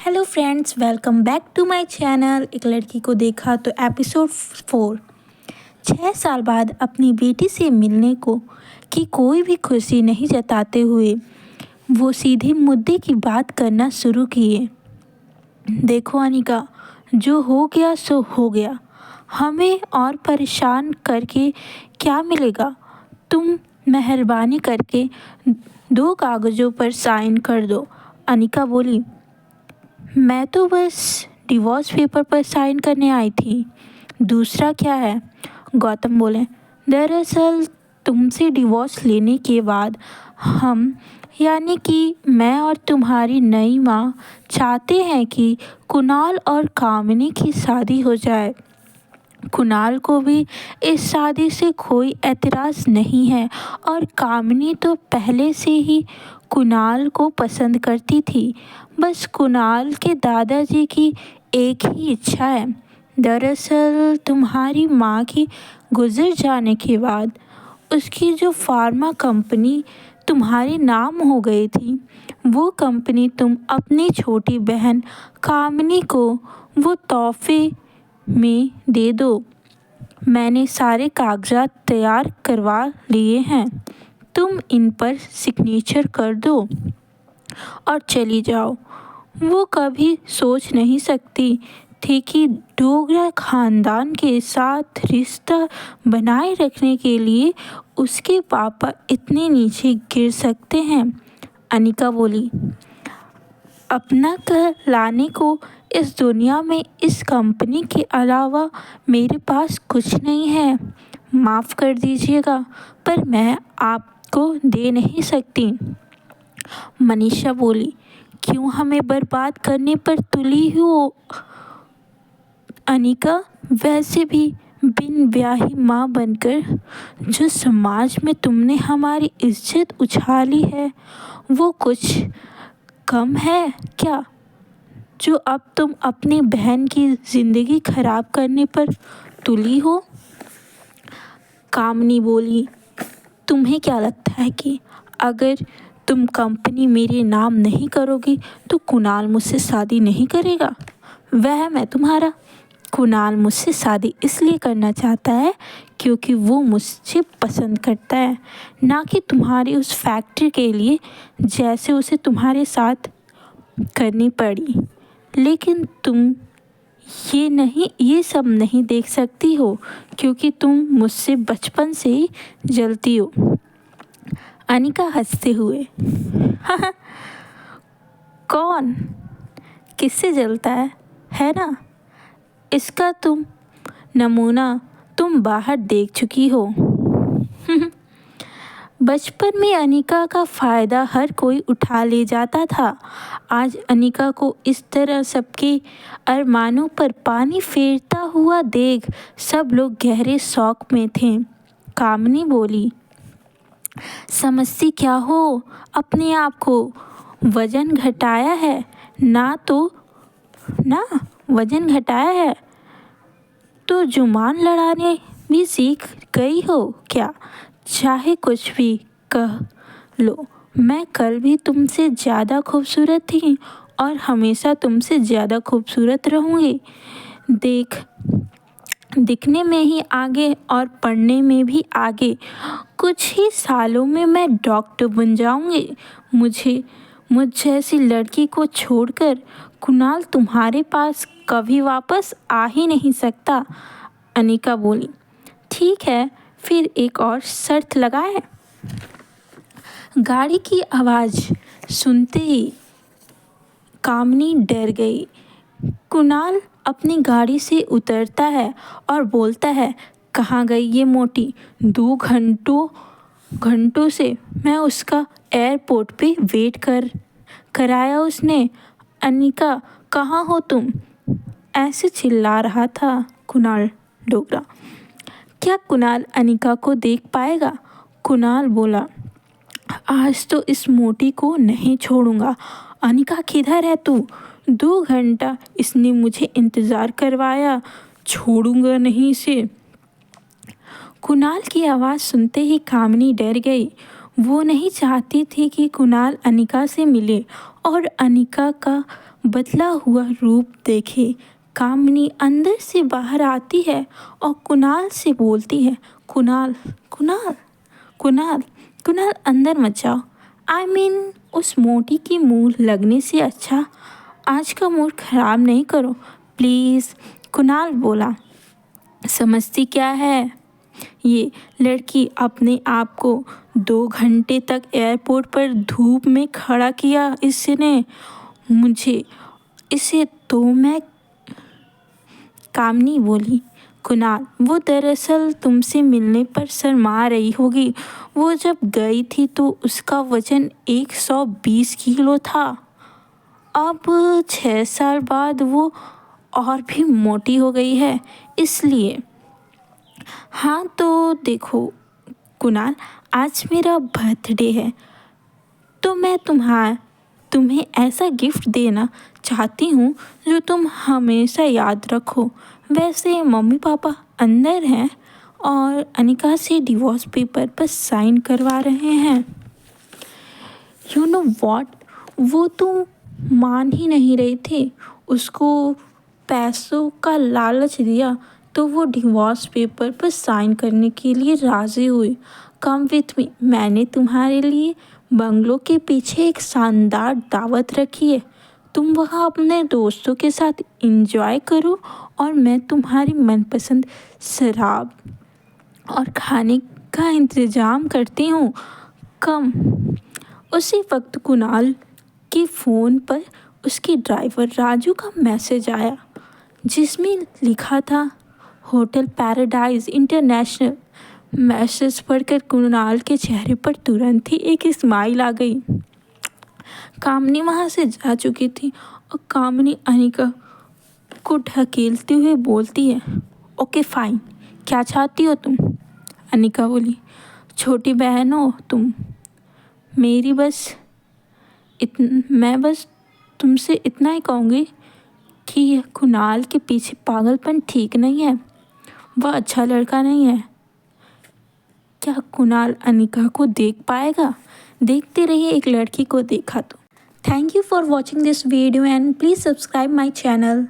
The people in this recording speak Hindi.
Hello friends, welcome back to my channel. एक लड़की को देखा तो एपिसोड 4। 6 साल बाद अपनी बेटी से मिलने को की कोई भी खुशी नहीं जताते हुए वो सीधे मुद्दे की बात करना शुरू किए। देखो अनिका, जो हो गया सो हो गया। हमें और परेशान करके क्या मिलेगा। तुम मेहरबानी करके 2 कागज़ों पर साइन कर दो। अनिका बोली, मैं तो बस डिवोर्स पेपर पर साइन करने आई थी, दूसरा क्या है। गौतम बोले, दरअसल तुमसे डिवोर्स लेने के बाद हम यानी कि मैं और तुम्हारी नई माँ चाहते हैं कि कुणाल और कामिनी की शादी हो जाए। कुणाल को भी इस शादी से कोई एतराज़ नहीं है और कामिनी तो पहले से ही कुणाल को पसंद करती थी। बस कुणाल के दादाजी की एक ही इच्छा है। दरअसल तुम्हारी माँ की गुजर जाने के बाद उसकी जो फार्मा कंपनी तुम्हारे नाम हो गई थी, वो कंपनी तुम अपनी छोटी बहन कामिनी को वो तोहफे में दे दो। मैंने सारे कागजात तैयार करवा लिए हैं, तुम इन पर सिग्नेचर कर दो और चली जाओ। वो कभी सोच नहीं सकती थी कि डोगरा खानदान के साथ रिश्ता बनाए रखने के लिए उसके पापा इतने नीचे गिर सकते हैं। अनिका बोली, अपना घर लाने को इस दुनिया में इस कंपनी के अलावा मेरे पास कुछ नहीं है। माफ़ कर दीजिएगा, पर मैं आपको दे नहीं सकती। मनीषा बोली, क्यों हमें बर्बाद करने पर तुली हो अनिका। वैसे भी बिन ब्याही माँ बनकर जो समाज में तुमने हमारी इज्जत उछाली है, वो कुछ कम है क्या, जो अब तुम अपनी बहन की ज़िंदगी खराब करने पर तुली हो। कामनी बोली, तुम्हें क्या लगता है कि अगर तुम कंपनी मेरे नाम नहीं करोगी तो कुणाल मुझसे शादी नहीं करेगा। वह मैं तुम्हारा। कुणाल मुझसे शादी इसलिए करना चाहता है क्योंकि वो मुझसे पसंद करता है, ना कि तुम्हारी उस फैक्ट्री के लिए जैसे उसे तुम्हारे साथ करनी पड़ी। लेकिन तुम ये सब नहीं देख सकती हो क्योंकि तुम मुझसे बचपन से ही जलती हो। अनिका हंसते हुए, कौन किससे जलता है ना। इसका नमूना तुम बाहर देख चुकी हो। बचपन में अनिका का फ़ायदा हर कोई उठा ले जाता था। आज अनिका को इस तरह सबके अरमानों पर पानी फेरता हुआ देख सब लोग गहरे शौक में थे। कामनी बोली, समझती क्या हो अपने आप को। वजन घटाया है ना वजन घटाया है तो जुबान लड़ाने भी सीख गई हो क्या। चाहे कुछ भी कह लो, मैं कल भी तुमसे ज़्यादा खूबसूरत थी और हमेशा तुमसे ज़्यादा खूबसूरत रहूँगी। दिखने में ही आगे और पढ़ने में भी आगे। कुछ ही सालों में मैं डॉक्टर बन जाऊँगी। मुझ जैसी लड़की को छोड़कर कुणाल तुम्हारे पास कभी वापस आ ही नहीं सकता। अनिका बोली, ठीक है, फिर एक और शर्त लगाएं। गाड़ी की आवाज़ सुनते ही कामनी डर गई। कुणाल अपनी गाड़ी से उतरता है और बोलता है, कहाँ गई ये मोटी। 2 घंटों से मैं उसका एयरपोर्ट पे वेट कराया उसने। अनिका, कहाँ हो तुम, ऐसे चिल्ला रहा था कुणाल डोगरा। क्या कुणाल अनिका को देख पाएगा। कुणाल बोला, आज तो इस मोटी को नहीं छोड़ूंगा। अनिका, किधर है तू। 2 घंटा इसने मुझे इंतज़ार करवाया, छोड़ूंगा नहीं इसे। कुणाल की आवाज़ सुनते ही कामिनी डर गई। वो नहीं चाहती थी कि कुणाल अनिका से मिले और अनिका का बदला हुआ रूप देखे कामिनी अंदर से बाहर आती है और कुणाल से बोलती है, कुणाल कुणाल कुणाल कुणाल अंदर मत जाओ। उस मोटी की मुंह लगने से अच्छा आज का मूड खराब नहीं करो प्लीज़, कुणाल बोला। समझती क्या है? ये लड़की अपने आप को 2 घंटे तक एयरपोर्ट पर धूप में खड़ा किया इसने मुझे, इसे तो मैं। कामनी बोली, कुणाल वो दरअसल तुमसे मिलने पर शर्मा रही होगी। वो जब गई थी तो उसका वजन 120 किलो था। अब 6 साल बाद वो और भी मोटी हो गई है इसलिए। हाँ तो देखो कुणाल, आज मेरा बर्थडे है तो मैं तुम्हें ऐसा गिफ्ट देना चाहती हूँ जो तुम हमेशा याद रखो। वैसे मम्मी पापा अंदर हैं और अनिका से डिवोर्स पेपर पर साइन करवा रहे हैं। यू नो व्हाट, वो तो मान ही नहीं रहे थे। उसको पैसों का लालच दिया तो वो डिवोर्स पेपर पर साइन करने के लिए राज़ी हुई। कम विथ मी, मैंने तुम्हारे लिए बंगलों के पीछे एक शानदार दावत रखी है। तुम वहाँ अपने दोस्तों के साथ एंजॉय करो और मैं तुम्हारी मनपसंद शराब और खाने का इंतज़ाम करती हूँ। कम। उसी वक्त कुणाल के फ़ोन पर उसके ड्राइवर राजू का मैसेज आया जिसमें लिखा था होटल पैराडाइज इंटरनेशनल। मैसेज पढ़कर कुणाल के चेहरे पर तुरंत ही एक स्माइल आ गई। कामनी वहाँ से जा चुकी थी और कामनी अनिका को ढकेलते हुए बोलती है, ओके फाइन, क्या चाहती हो तुम? अनिका बोली, छोटी बहन हो तुम मेरी, मैं बस तुमसे इतना ही कहूँगी कि यह कुणाल के पीछे पागलपन ठीक नहीं है। वह अच्छा लड़का नहीं है। क्या कुणाल अनिका को देख पाएगा? देखते रहिए एक लड़की को देखा तो। Thank you for watching this video and please subscribe my channel.